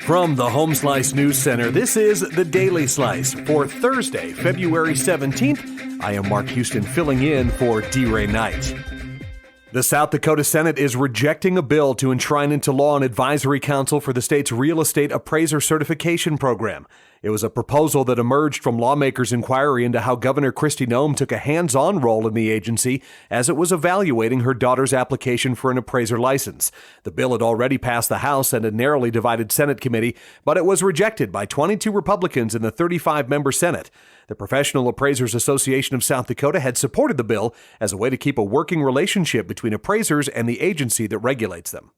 From the Home Slice News Center, this is the Daily Slice for Thursday, February 17th. I am Mark Houston filling in for D-Ray Knight. The South Dakota Senate is rejecting a bill to enshrine into law an advisory council for the state's real estate appraiser certification program. It was a proposal that emerged from lawmakers' inquiry into how Governor Kristi Noem took a hands-on role in the agency as it was evaluating her daughter's application for an appraiser license. The bill had already passed the House and a narrowly divided Senate committee, but it was rejected by 22 Republicans in the 35-member Senate. The Professional Appraisers Association of South Dakota had supported the bill as a way to keep a working relationship between appraisers and the agency that regulates them.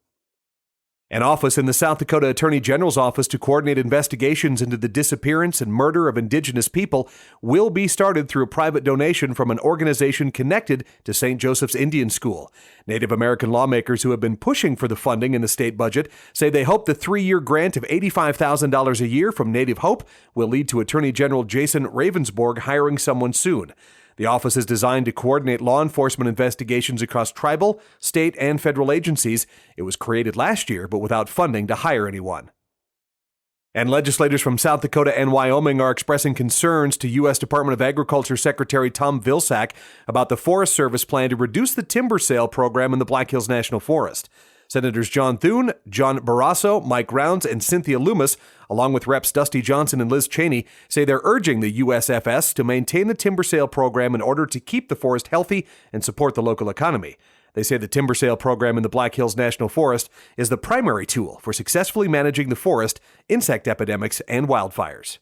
An office in the South Dakota Attorney General's office to coordinate investigations into the disappearance and murder of Indigenous people will be started through a private donation from an organization connected to St. Joseph's Indian School. Native American lawmakers who have been pushing for the funding in the state budget say they hope the 3-year grant of $85,000 a year from Native Hope will lead to Attorney General Jason Ravensborg hiring someone soon. The office is designed to coordinate law enforcement investigations across tribal, state, and federal agencies. It was created last year, but without funding to hire anyone. And legislators from South Dakota and Wyoming are expressing concerns to U.S. Department of Agriculture Secretary Tom Vilsack about the Forest Service plan to reduce the timber sale program in the Black Hills National Forest. Senators John Thune, John Barrasso, Mike Rounds, and Cynthia Loomis, along with Reps Dusty Johnson and Liz Cheney, say they're urging the USFS to maintain the timber sale program in order to keep the forest healthy and support the local economy. They say the timber sale program in the Black Hills National Forest is the primary tool for successfully managing the forest, insect epidemics, and wildfires.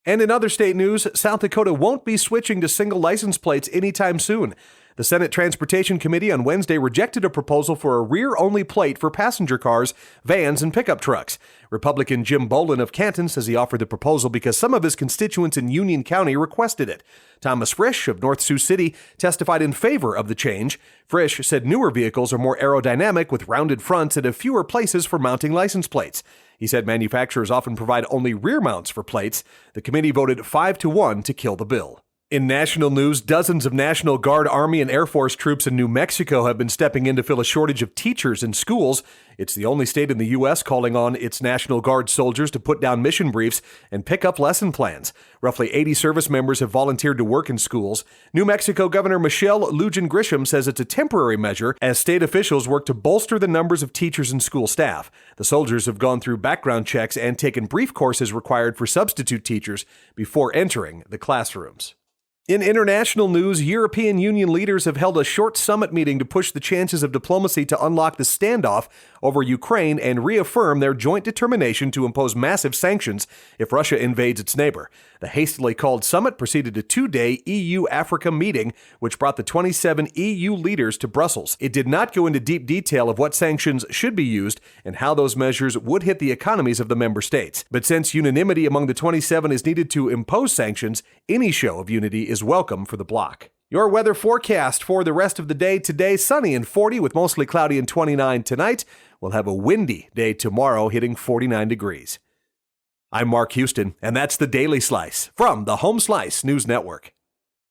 And in other state news, South Dakota won't be switching to single license plates anytime soon. The Senate Transportation Committee on Wednesday rejected a proposal for a rear-only plate for passenger cars, vans, and pickup trucks. Republican Jim Bolin of Canton says he offered the proposal because some of his constituents in Union County requested it. Thomas Frisch of North Sioux City testified in favor of the change. Frisch said newer vehicles are more aerodynamic with rounded fronts and have fewer places for mounting license plates. He said manufacturers often provide only rear mounts for plates. The committee voted 5-1 to kill the bill. In national news, dozens of National Guard, Army, and Air Force troops in New Mexico have been stepping in to fill a shortage of teachers in schools. It's the only state in the U.S. calling on its National Guard soldiers to put down mission briefs and pick up lesson plans. Roughly 80 service members have volunteered to work in schools. New Mexico Governor Michelle Lujan Grisham says it's a temporary measure as state officials work to bolster the numbers of teachers and school staff. The soldiers have gone through background checks and taken brief courses required for substitute teachers before entering the classrooms. In international news, European Union leaders have held a short summit meeting to push the chances of diplomacy to unlock the standoff over Ukraine and reaffirm their joint determination to impose massive sanctions if Russia invades its neighbor. The hastily called summit preceded a 2-day EU-Africa meeting, which brought the 27 EU leaders to Brussels. It did not go into deep detail of what sanctions should be used and how those measures would hit the economies of the member states. But since unanimity among the 27 is needed to impose sanctions, any show of unity is welcome for the bloc. Your weather forecast for the rest of the day today: sunny and 40 with mostly cloudy and 29 tonight. We'll have a windy day tomorrow, hitting 49 degrees. I'm Mark Houston, and that's the Daily Slice from the Home Slice News Network.